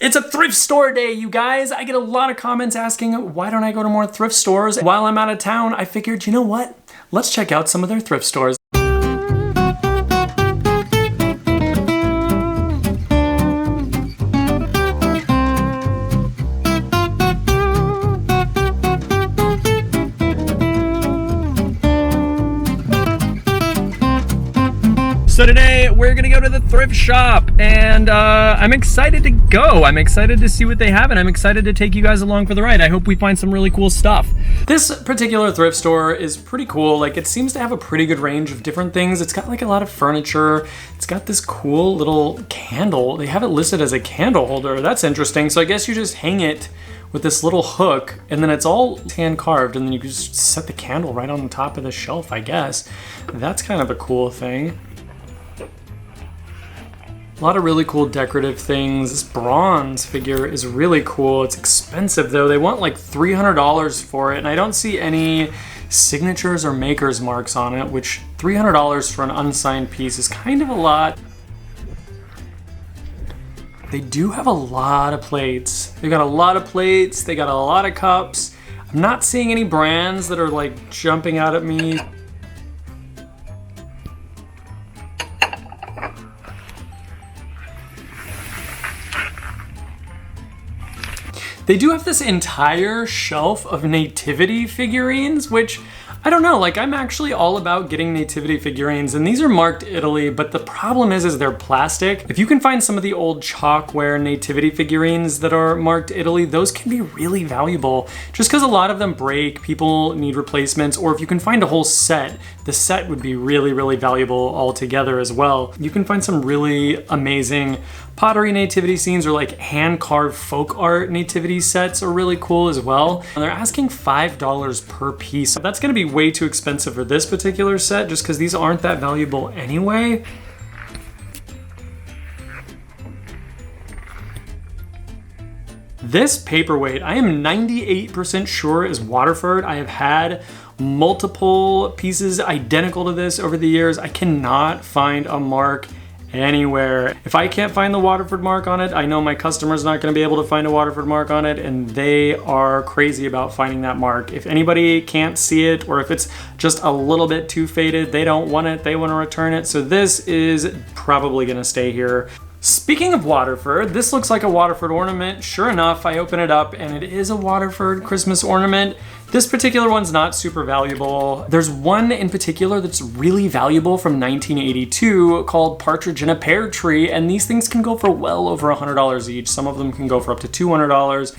It's a thrift store day, you guys. I get a lot of comments asking, why don't I go to more thrift stores? While I'm out of town, I figured, you know what? Let's check out some of their thrift stores. So today we're gonna go to the thrift shop, and I'm excited to go. I'm excited to see what they have, and I'm excited to take you guys along for the ride. I hope we find some really cool stuff. This particular thrift store is pretty cool. Like, it seems to have a pretty good range of different things. It's got like a lot of furniture. It's got this cool little candle. They have it listed as a candle holder. That's interesting. So I guess you just hang it with this little hook, and then it's all hand carved, and then you can just set the candle right on the top of the shelf, I guess. That's kind of a cool thing. A lot of really cool decorative things. This bronze figure is really cool. It's expensive though. They want like $300 for it, and I don't see any signatures or maker's marks on it, which $300 for an unsigned piece is kind of a lot. They do have a lot of plates. They got a lot of plates. They got a lot of cups. I'm not seeing any brands that are like jumping out at me. They do have this entire shelf of nativity figurines, which I don't know, like, I'm actually all about getting nativity figurines, and these are marked Italy, but the problem is they're plastic. If you can find some of the old chalkware nativity figurines that are marked Italy, those can be really valuable, just because a lot of them break, people need replacements, or if you can find a whole set, the set would be really, really valuable altogether as well. You can find some really amazing pottery nativity scenes, or like hand-carved folk art nativity sets are really cool as well. And they're asking $5 per piece. That's gonna be way too expensive for this particular set, just because these aren't that valuable anyway. This paperweight, I am 98% sure is Waterford. I have had multiple pieces identical to this over the years. I cannot find a mark anywhere. If I can't find the Waterford mark on it, I know my customer's not going to be able to find a Waterford mark on it, and they are crazy about finding that mark. If anybody can't see it, or if it's just a little bit too faded, they don't want it, they want to return it. So this is probably going to stay here. Speaking of Waterford, this looks like a Waterford ornament. Sure enough, I open it up and it is a Waterford Christmas ornament. This particular one's not super valuable. There's one in particular that's really valuable from 1982 called Partridge in a Pear Tree, and these things can go for well over $100 each. Some of them can go for up to $200.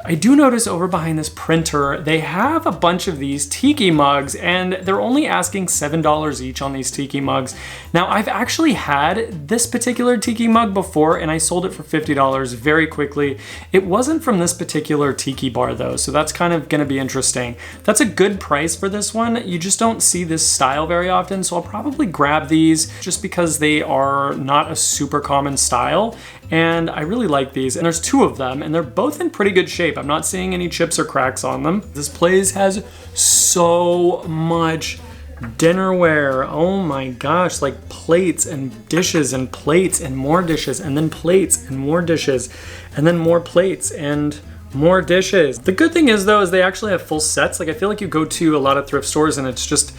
I do notice over behind this printer, they have a bunch of these tiki mugs, and they're only asking $7 each on these tiki mugs. Now, I've actually had this particular tiki mug before, and I sold it for $50 very quickly. It wasn't from this particular tiki bar though, so that's kind of gonna be interesting. That's a good price for this one. You just don't see this style very often, so I'll probably grab these just because they are not a super common style. And I really like these, and there's two of them, and they're both in pretty good shape. I'm not seeing any chips or cracks on them. This place has so much dinnerware. Oh my gosh, like plates and dishes and plates and more dishes, and then plates and more dishes, and then more plates and more dishes. The good thing is though, is they actually have full sets. Like, I feel like you go to a lot of thrift stores and it's just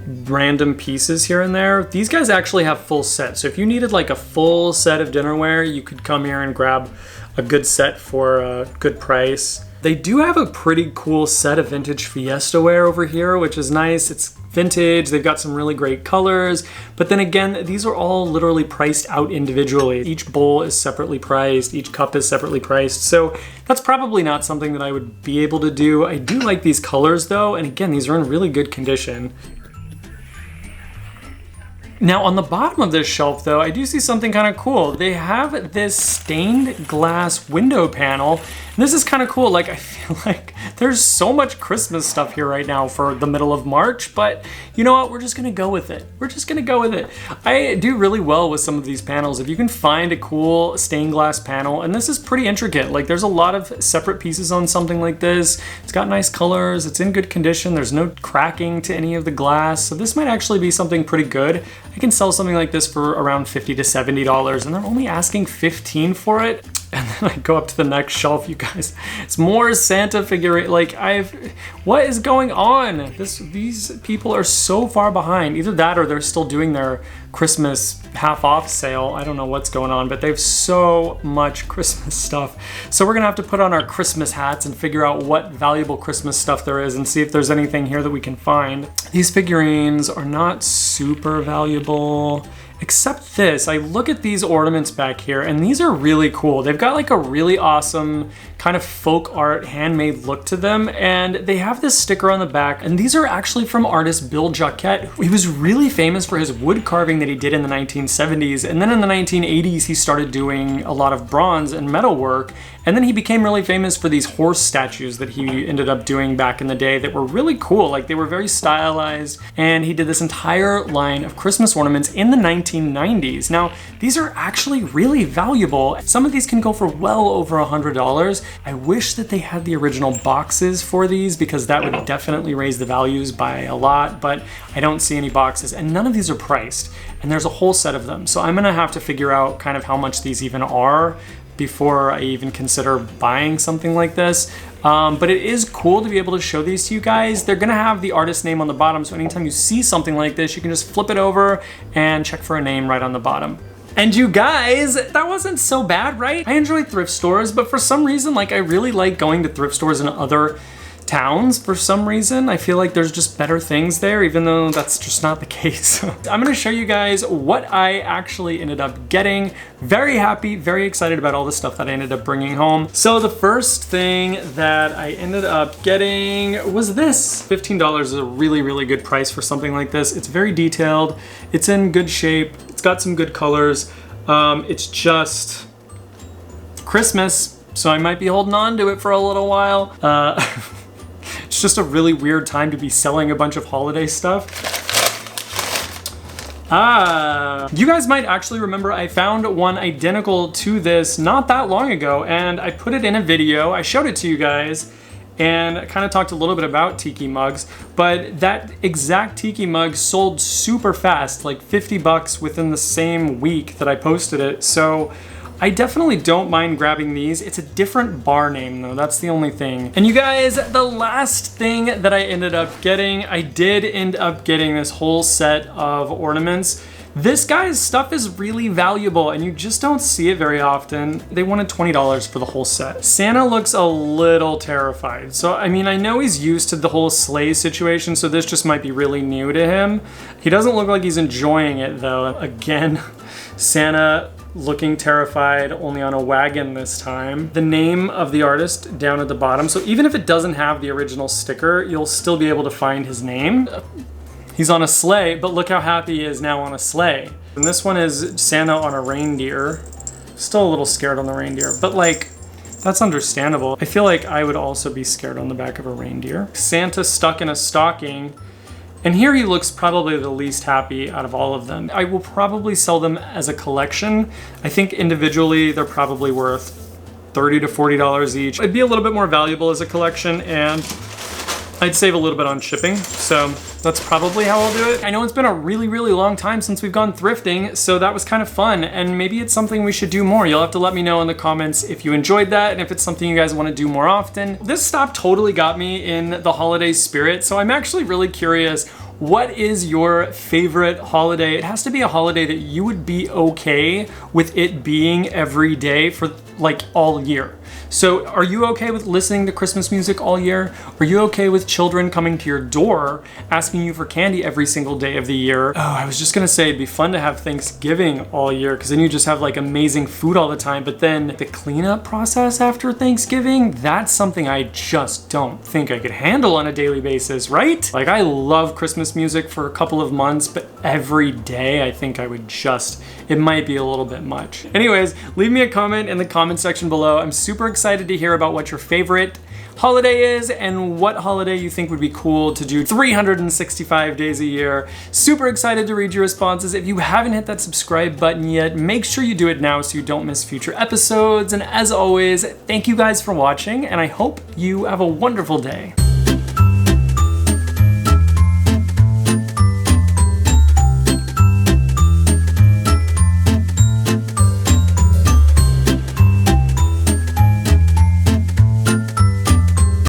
random pieces here and there. These guys actually have full sets. So if you needed like a full set of dinnerware, you could come here and grab a good set for a good price. They do have a pretty cool set of vintage Fiesta ware over here, which is nice. It's vintage, they've got some really great colors, but then again, these are all literally priced out individually. Each bowl is separately priced, each cup is separately priced, so that's probably not something that I would be able to do. I do like these colors though, and again, these are in really good condition. Now on the bottom of this shelf though, I do see something kind of cool. They have this stained glass window panel, and This is kind of cool. Like, I feel like there's so much Christmas stuff here right now for the middle of March, but you know what? We're just gonna go with it. We're just gonna go with it. I do really well with some of these panels. If you can find a cool stained glass panel, and this is pretty intricate. Like, there's a lot of separate pieces on something like this. It's got nice colors. It's in good condition. There's no cracking to any of the glass. So this might actually be something pretty good. I can sell something like this for around $50 to $70, and they're only asking $15 for it. And then I go up to the next shelf, you guys. It's more Santa figurine. Like, what is going on? These people are so far behind. Either that or they're still doing their Christmas half off sale. I don't know what's going on, but they have so much Christmas stuff. So we're gonna have to put on our Christmas hats and figure out what valuable Christmas stuff there is and see if there's anything here that we can find. These figurines are not super valuable. Except this, I look at these ornaments back here and these are really cool. They've got like a really awesome kind of folk art handmade look to them, and they have this sticker on the back, and these are actually from artist Bill Jacquet. He was really famous for his wood carving that he did in the 1970s, and then in the 1980s he started doing a lot of bronze and metal work, and then he became really famous for these horse statues that he ended up doing back in the day that were really cool. Like, they were very stylized, and he did this entire line of Christmas ornaments in the 1990s. Now, these are actually really valuable. Some of these can go for well over $100. I wish that they had the original boxes for these, because that would definitely raise the values by a lot, but I don't see any boxes, and none of these are priced, and there's a whole set of them. So I'm gonna have to figure out kind of how much these even are before I even consider buying something like this. But it is cool to be able to show these to you guys. They're gonna have the artist name on the bottom, so anytime you see something like this, you can just flip it over and check for a name right on the bottom. And you guys, that wasn't so bad, right? I enjoy thrift stores, but for some reason, like, I really like going to thrift stores in other towns. For some reason, I feel like there's just better things there, even though that's just not the case. I'm gonna show you guys what I actually ended up getting. Very happy, very excited about all the stuff that I ended up bringing home. So the first thing that I ended up getting was this. $15 is a really, really good price for something like this. It's very detailed, it's in good shape, it's got some good colors. It's just Christmas, so I might be holding on to it for a little while. It's just a really weird time to be selling a bunch of holiday stuff. You guys might actually remember I found one identical to this not that long ago, and I put it in a video. I showed it to you guys and kind of talked a little bit about tiki mugs, but that exact tiki mug sold super fast, like 50 bucks within the same week that I posted it. So I definitely don't mind grabbing these. It's a different bar name though, that's the only thing. And you guys, the last thing that I ended up getting, I did end up getting this whole set of ornaments. This guy's stuff is really valuable and you just don't see it very often. They wanted $20 for the whole set. Santa looks a little terrified. So, I mean, I know he's used to the whole sleigh situation, so this just might be really new to him. He doesn't look like he's enjoying it though. Again, Santa looking terrified, only on a wagon this time. The name of the artist down at the bottom. So even if it doesn't have the original sticker, you'll still be able to find his name. He's on a sleigh, but look how happy he is now on a sleigh. And this one is Santa on a reindeer. Still a little scared on the reindeer, but like, that's understandable. I feel like I would also be scared on the back of a reindeer. Santa stuck in a stocking. And here he looks probably the least happy out of all of them. I will probably sell them as a collection. I think individually they're probably worth $30 to $40 each. It'd be a little bit more valuable as a collection, and I'd save a little bit on shipping. So that's probably how I'll do it. I know it's been a really, really long time since we've gone thrifting, so that was kind of fun, and maybe it's something we should do more. You'll have to let me know in the comments if you enjoyed that and if it's something you guys want to do more often. This stop totally got me in the holiday spirit, so I'm actually really curious, what is your favorite holiday? It has to be a holiday that you would be okay with it being every day for like all year. So are you okay with listening to Christmas music all year? Are you okay with children coming to your door asking you for candy every single day of the year? Oh, I was just gonna say it'd be fun to have Thanksgiving all year, because then you just have like amazing food all the time, but then the cleanup process after Thanksgiving, that's something I just don't think I could handle on a daily basis, right? Like, I love Christmas music for a couple of months, but every day I think I would just, it might be a little bit much. Anyways, leave me a comment in the comment section below. I'm super super excited to hear about what your favorite holiday is and what holiday you think would be cool to do 365 days a year. Super excited to read your responses. If you haven't hit that subscribe button yet, make sure you do it now so you don't miss future episodes. And as always, thank you guys for watching, and I hope you have a wonderful day.